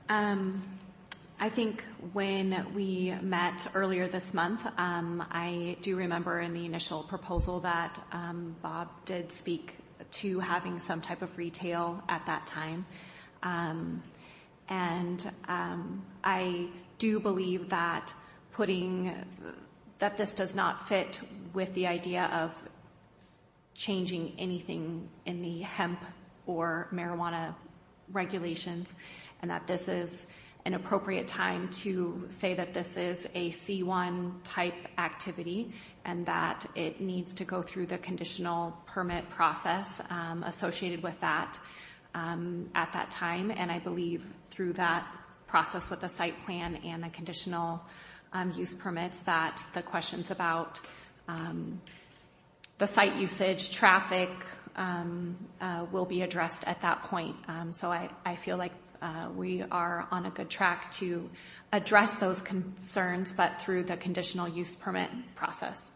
I think when we met earlier this month, I do remember in the initial proposal that Bob did speak to having some type of retail at that time. I do believe that that this does not fit with the idea of changing anything in the hemp or marijuana regulations, and that this is an appropriate time to say that this is a C1 type activity and that it needs to go through the conditional permit process associated with that at that time. And I believe through that process with the site plan and the conditional use permits that the questions about the site usage, traffic will be addressed at that point. So I feel like we are on a good track to address those concerns, but through the conditional use permit process.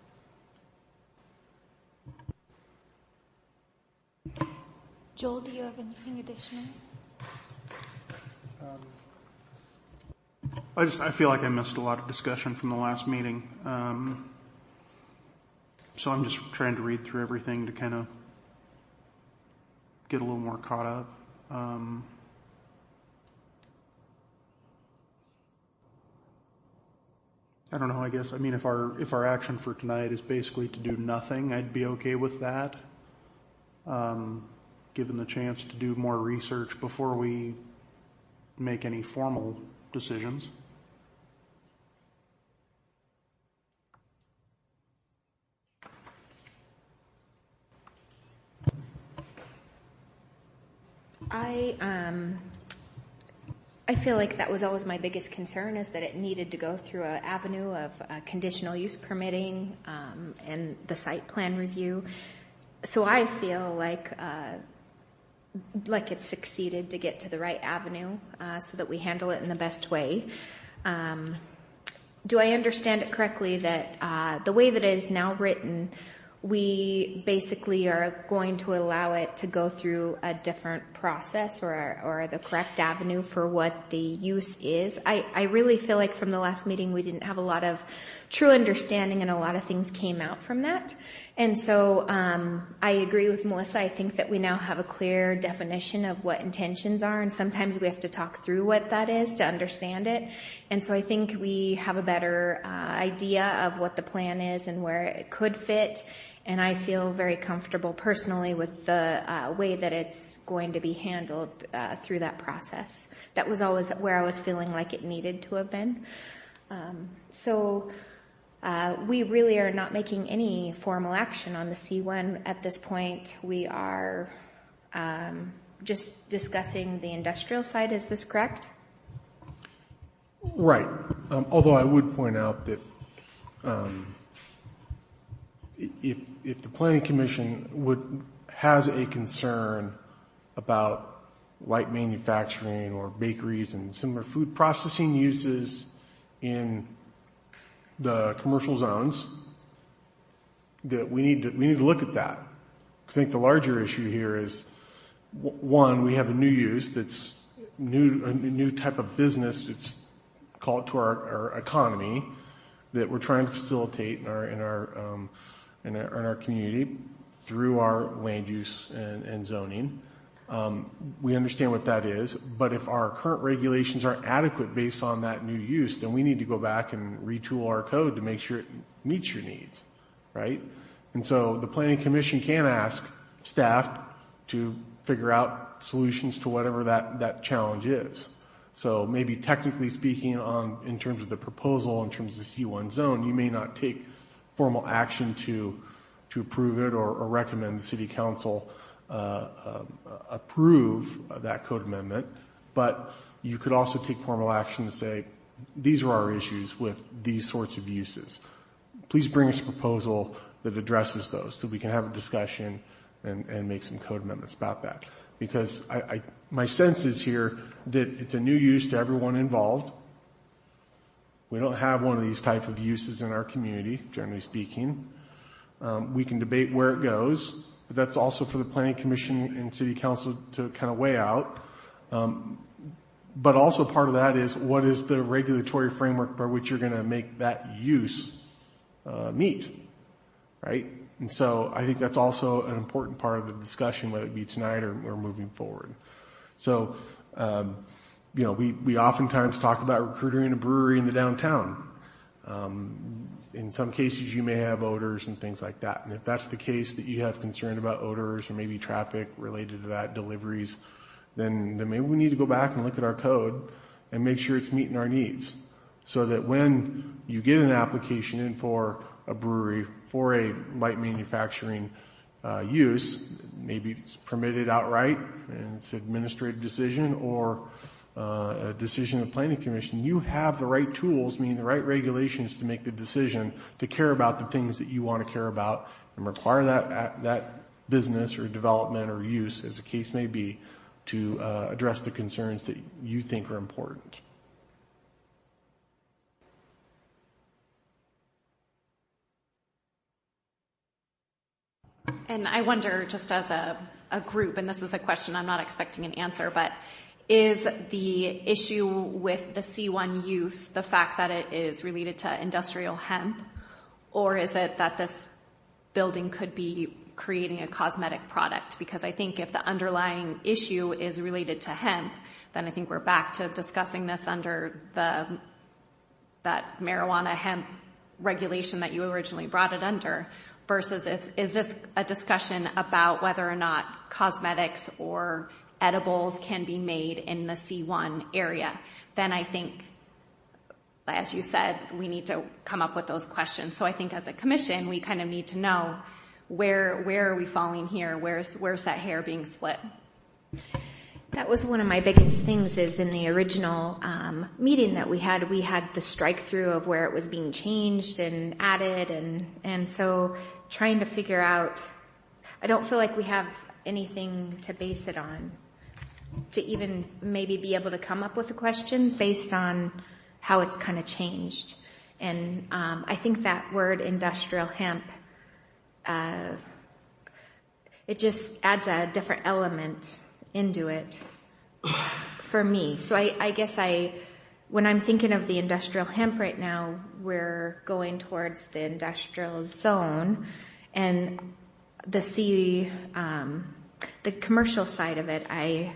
Joel, do you have anything additional? I feel like I missed a lot of discussion from the last meeting. So I'm just trying to read through everything to kind of get a little more caught up. I don't know, I guess, if our action for tonight is basically to do nothing, I'd be okay with that. Given the chance to do more research before we make any formal decisions. I feel like that was always my biggest concern, is that it needed to go through an avenue of conditional use permitting and the site plan review. So I feel like it's succeeded to get to the right avenue so that we handle it in the best way. Do I understand it correctly that the way that it is now written, we basically are going to allow it to go through a different process or the correct avenue for what the use is? I really feel like from the last meeting we didn't have a lot of true understanding, and a lot of things came out from that. And so I agree with Melissa. I think that we now have a clear definition of what intentions are, and sometimes we have to talk through what that is to understand it. And so I think we have a better idea of what the plan is and where it could fit. And I feel very comfortable personally with the way that it's going to be handled through that process. That was always where I was feeling like it needed to have been. We really are not making any formal action on the C1 at this point. We are just discussing the industrial side. Is this correct? Right. Although I would point out that if the Planning Commission has a concern about light manufacturing or bakeries and similar food processing uses in the commercial zones, that we need to look at that. I think the larger issue here is, one, we have a new use that's a new type of business that's called to our economy that we're trying to facilitate in our community through our land use and zoning. We understand what that is, but if our current regulations aren't adequate based on that new use, then we need to go back and retool our code to make sure it meets your needs, right? And so the Planning Commission can ask staff to figure out solutions to whatever that challenge is. So maybe technically speaking in terms of the proposal, in terms of the C1 zone, you may not take formal action to approve it or recommend the City Council approve that code amendment, but you could also take formal action to say, these are our issues with these sorts of uses. Please bring us a proposal that addresses those so we can have a discussion and make some code amendments about that. Because my sense is here that it's a new use to everyone involved. We don't have one of these type of uses in our community, generally speaking. We can debate where it goes, but that's also for the Planning Commission and City Council to kind of weigh out. But also part of that is what is the regulatory framework by which you're going to make that use meet, right? And so I think that's also an important part of the discussion, whether it be tonight or moving forward. So, we oftentimes talk about recruiting a brewery in the downtown. In some cases, you may have odors and things like that. And if that's the case, that you have concern about odors or maybe traffic related to that, deliveries, then maybe we need to go back and look at our code and make sure it's meeting our needs. So that when you get an application in for a brewery, for a light manufacturing use, maybe it's permitted outright and it's an administrative decision or a decision of the Planning Commission, you have the right tools, meaning the right regulations to make the decision to care about the things that you want to care about and require that business or development or use, as the case may be, to address the concerns that you think are important. And I wonder, just as a group, and this is a question I'm not expecting an answer, but is the issue with the C1 use the fact that it is related to industrial hemp, or is it that this building could be creating a cosmetic product? Because I think if the underlying issue is related to hemp, then I think we're back to discussing this under that marijuana hemp regulation that you originally brought it under, versus is this a discussion about whether or not cosmetics or edibles can be made in the C1 area? Then I think, as you said, we need to come up with those questions. So I think as a commission, we kind of need to know where are we falling here? Where's that hair being split? That was one of my biggest things is in the original meeting that we had the strike through of where it was being changed and added. And so trying to figure out, I don't feel like we have anything to base it on to even maybe be able to come up with the questions based on how it's kind of changed. And I think that word industrial hemp, it just adds a different element into it for me. So I guess when I'm thinking of the industrial hemp right now, we're going towards the industrial zone, and the commercial side of it, I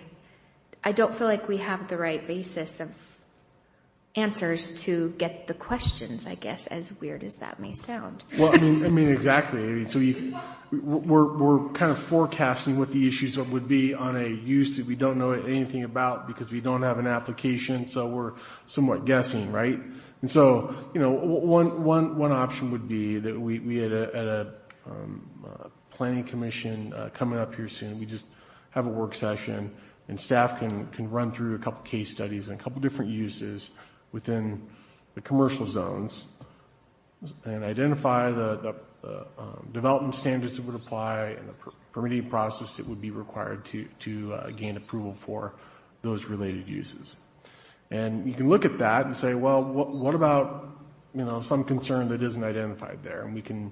don't feel like we have the right basis of answers to get the questions, I guess, as weird as that may sound. Well, I mean, exactly. I mean, so we're kind of forecasting what the issues would be on a use that we don't know anything about because we don't have an application, so we're somewhat guessing, right? And so, one option would be that we at a planning commission coming up here soon, we just have a work session and staff can run through a couple case studies and a couple different uses within the commercial zones and identify the development standards that would apply and the permitting process that would be required to gain approval for those related uses. And you can look at that and say, well, what about, some concern that isn't identified there? And we can,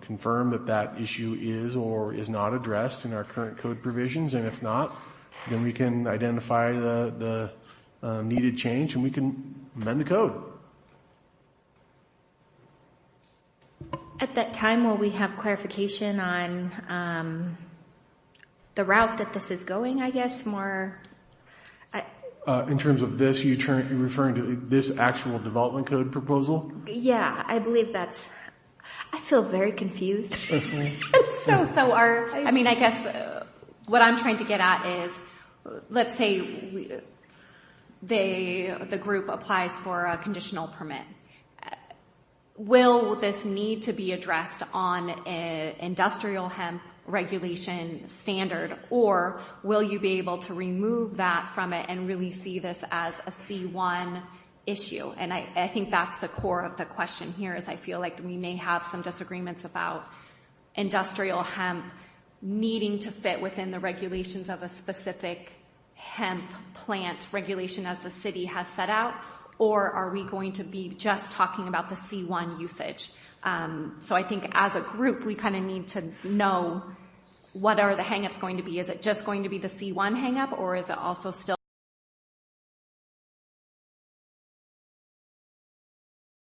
confirm that issue is or is not addressed in our current code provisions. And if not, then we can identify the needed change and we can amend the code. At that time, will we have clarification on the route that this is going, I guess, more? In terms of this, you're referring to this actual development code proposal? Yeah, I believe I feel very confused. I guess what I'm trying to get at is, let's say the group applies for a conditional permit. Will this need to be addressed on an industrial hemp regulation standard, or will you be able to remove that from it and really see this as a C1 issue? And I think that's the core of the question here, is I feel like we may have some disagreements about industrial hemp needing to fit within the regulations of a specific hemp plant regulation as the city has set out, or are we going to be just talking about the C1 usage? So I think as a group, we kind of need to know what are the hang-ups going to be. Is it just going to be the C1 hang-up, or is it also still